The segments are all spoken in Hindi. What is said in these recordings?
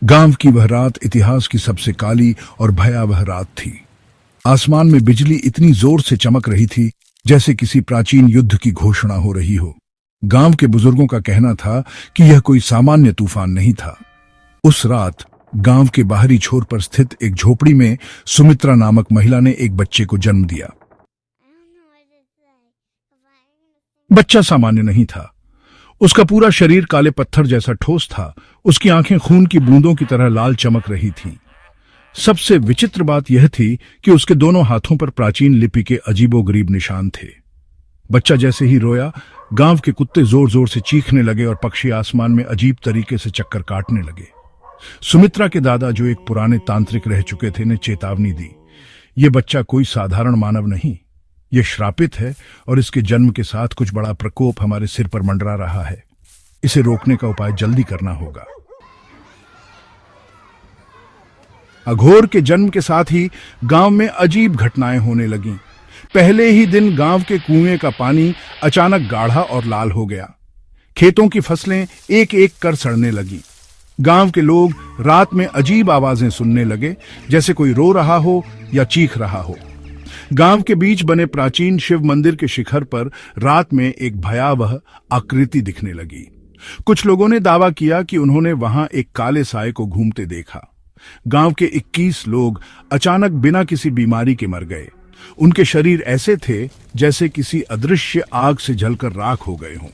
गांव की वह रात इतिहास की सबसे काली और भयावह रात थी। आसमान में बिजली इतनी जोर से चमक रही थी जैसे किसी प्राचीन युद्ध की घोषणा हो रही हो। गांव के बुजुर्गों का कहना था कि यह कोई सामान्य तूफान नहीं था। उस रात गांव के बाहरी छोर पर स्थित एक झोपड़ी में सुमित्रा नामक महिला ने एक बच्चे को जन्म दिया। बच्चा सामान्य नहीं था। उसका पूरा शरीर काले पत्थर जैसा ठोस था। उसकी आंखें खून की बूंदों की तरह लाल चमक रही थीं। सबसे विचित्र बात यह थी कि उसके दोनों हाथों पर प्राचीन लिपि के अजीबोगरीब निशान थे। बच्चा जैसे ही रोया, गांव के कुत्ते जोर जोर से चीखने लगे और पक्षी आसमान में अजीब तरीके से चक्कर काटने लगे। सुमित्रा के दादा, जो एक पुराने तांत्रिक रह चुके थे, ने चेतावनी दी, यह बच्चा कोई साधारण मानव नहीं, यह श्रापित है और इसके जन्म के साथ कुछ बड़ा प्रकोप हमारे सिर पर मंडरा रहा है। इसे रोकने का उपाय जल्दी करना होगा। अघोर के जन्म के साथ ही गांव में अजीब घटनाएं होने लगीं। पहले ही दिन गांव के कुएं का पानी अचानक गाढ़ा और लाल हो गया। खेतों की फसलें एक एक कर सड़ने लगीं। गांव के लोग रात में अजीब आवाजें सुनने लगे, जैसे कोई रो रहा हो या चीख रहा हो। गांव के बीच बने प्राचीन शिव मंदिर के शिखर पर रात में एक भयावह आकृति दिखने लगी। कुछ लोगों ने दावा किया कि उन्होंने वहां एक काले साए को घूमते देखा। गांव के 21 लोग अचानक बिना किसी बीमारी के मर गए। उनके शरीर ऐसे थे जैसे किसी अदृश्य आग से जलकर राख हो गए हों।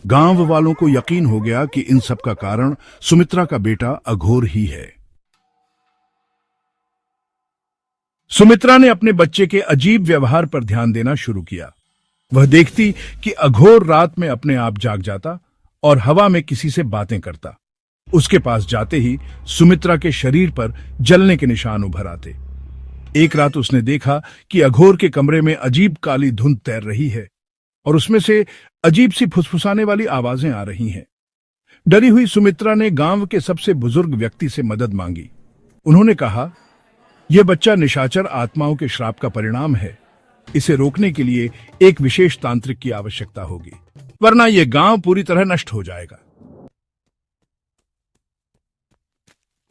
गांव वालों को यकीन हो गया कि इन सब का कारण सुमित्रा का बेटा अघोर ही है। सुमित्रा ने अपने बच्चे के अजीब व्यवहार पर ध्यान देना शुरू किया। वह देखती कि अघोर रात में अपने आप जाग जाता और हवा में किसी से बातें करता। उसके पास जाते ही सुमित्रा के शरीर पर जलने के निशान उभर आते। एक रात उसने देखा कि अघोर के कमरे में अजीब काली धुंध तैर रही है और उसमें से अजीब सी फुसफुसाने वाली आवाजें आ रही हैं। डरी हुई सुमित्रा ने गांव के सबसे बुजुर्ग व्यक्ति से मदद मांगी। उन्होंने कहा, यह बच्चा निशाचर आत्माओं के श्राप का परिणाम है। इसे रोकने के लिए एक विशेष तांत्रिक की आवश्यकता होगी, वरना यह गांव पूरी तरह नष्ट हो जाएगा।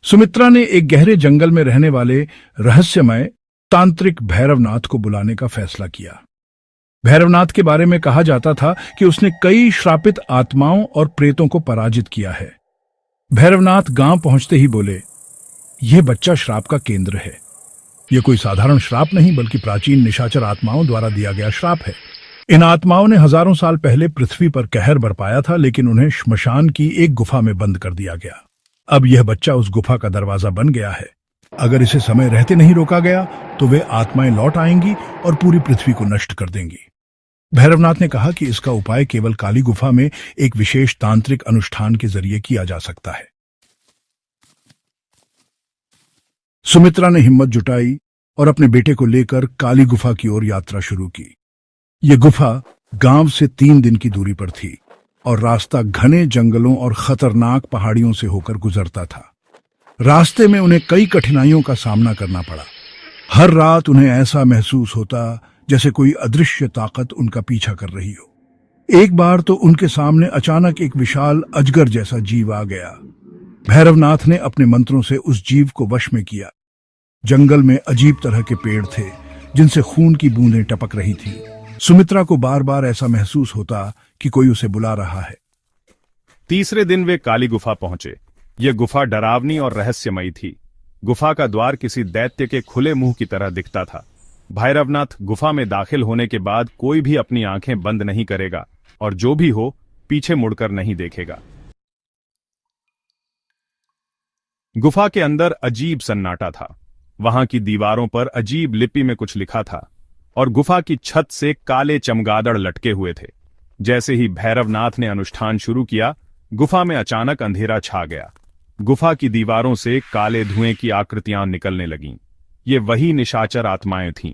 सुमित्रा ने एक गहरे जंगल में रहने वाले रहस्यमय तांत्रिक भैरवनाथ को बुलाने का फैसला किया। भैरवनाथ के बारे में कहा जाता था कि उसने कई श्रापित आत्माओं और प्रेतों को पराजित किया है। भैरवनाथ गांव पहुंचते ही बोले, यह बच्चा श्राप का केंद्र है। यह कोई साधारण श्राप नहीं, बल्कि प्राचीन निशाचर आत्माओं द्वारा दिया गया श्राप है। इन आत्माओं ने हजारों साल पहले पृथ्वी पर कहर बरपाया था, लेकिन उन्हें श्मशान की एक गुफा में बंद कर दिया गया। अब यह बच्चा उस गुफा का दरवाजा बन गया है। अगर इसे समय रहते नहीं रोका गया तो वे आत्माएं लौट आएंगी और पूरी पृथ्वी को नष्ट कर देंगी। भैरवनाथ ने कहा कि इसका उपाय केवल काली गुफा में एक विशेष तांत्रिक अनुष्ठान के जरिए किया जा सकता है। सुमित्रा ने हिम्मत जुटाई और अपने बेटे को लेकर काली गुफा की ओर यात्रा शुरू की। यह गुफा गांव से 3 दिन की दूरी पर थी और रास्ता घने जंगलों और खतरनाक पहाड़ियों से होकर गुजरता था। रास्ते में उन्हें कई कठिनाइयों का सामना करना पड़ा। हर रात उन्हें ऐसा महसूस होता जैसे कोई अदृश्य ताकत उनका पीछा कर रही हो। एक बार तो उनके सामने अचानक एक विशाल अजगर जैसा जीव आ गया। भैरवनाथ ने अपने मंत्रों से उस जीव को वश में किया। जंगल में अजीब तरह के पेड़ थे जिनसे खून की बूंदें टपक रही थी। सुमित्रा को बार बार ऐसा महसूस होता कि कोई उसे बुला रहा है। तीसरे दिन वे काली गुफा पहुंचे। यह गुफा डरावनी और रहस्यमयी थी। गुफा का द्वार किसी दैत्य के खुले मुंह की तरह दिखता था। भैरवनाथ गुफा में दाखिल होने के बाद कोई भी अपनी आंखें बंद नहीं करेगा और जो भी हो पीछे मुड़कर नहीं देखेगा। गुफा के अंदर अजीब सन्नाटा था। वहां की दीवारों पर अजीब लिपि में कुछ लिखा था और गुफा की छत से काले चमगादड़ लटके हुए थे। जैसे ही भैरवनाथ ने अनुष्ठान शुरू किया, गुफा में अचानक अंधेरा छा गया। गुफा की दीवारों से काले धुएं की आकृतियां निकलने लगीं। ये वही निशाचर आत्माएं थीं।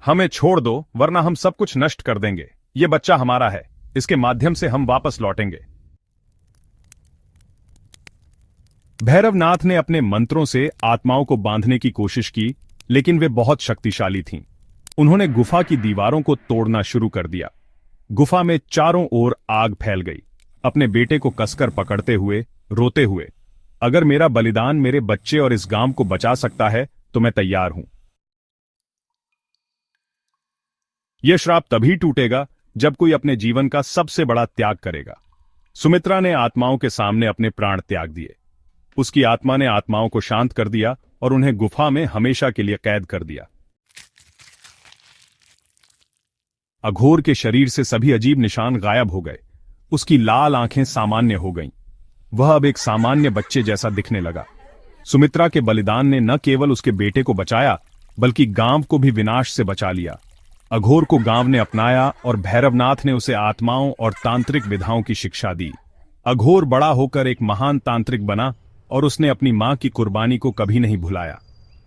हमें छोड़ दो, वरना हम सब कुछ नष्ट कर देंगे। ये बच्चा हमारा है, इसके माध्यम से हम वापस लौटेंगे। भैरवनाथ ने अपने मंत्रों से आत्माओं को बांधने की कोशिश की, लेकिन वे बहुत शक्तिशाली थीं। उन्होंने गुफा की दीवारों को तोड़ना शुरू कर दिया। गुफा में चारों ओर आग फैल गई। अपने बेटे को कसकर पकड़ते हुए, रोते हुए, अगर मेरा बलिदान मेरे बच्चे और इस गांव को बचा सकता है तो मैं तैयार हूं। यह श्राप तभी टूटेगा जब कोई अपने जीवन का सबसे बड़ा त्याग करेगा। सुमित्रा ने आत्माओं के सामने अपने प्राण त्याग दिए। उसकी आत्मा ने आत्माओं को शांत कर दिया और उन्हें गुफा में हमेशा के लिए कैद कर दिया। अघोर के शरीर से सभी अजीब निशान गायब हो गए। उसकी लाल आंखें सामान्य हो गईं। वह अब एक सामान्य बच्चे जैसा दिखने लगा। सुमित्रा के बलिदान ने न केवल उसके बेटे को बचाया, बल्कि गांव को भी विनाश से बचा लिया। अघोर को गांव ने अपनाया और भैरवनाथ ने उसे आत्माओं और तांत्रिक विधाओं की शिक्षा दी। अघोर बड़ा होकर एक महान तांत्रिक बना और उसने अपनी मां की कुर्बानी को कभी नहीं भुलाया।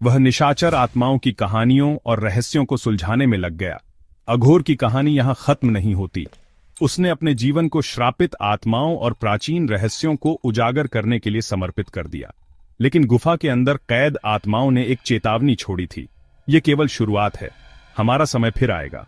वह निशाचर आत्माओं की कहानियों और रहस्यों को सुलझाने में लग गया। अघोर की कहानी यहां खत्म नहीं होती। उसने अपने जीवन को श्रापित आत्माओं और प्राचीन रहस्यों को उजागर करने के लिए समर्पित कर दिया। लेकिन गुफा के अंदर कैद आत्माओं ने एक चेतावनी छोड़ी थी। यह केवल शुरुआत है। हमारा समय फिर आएगा।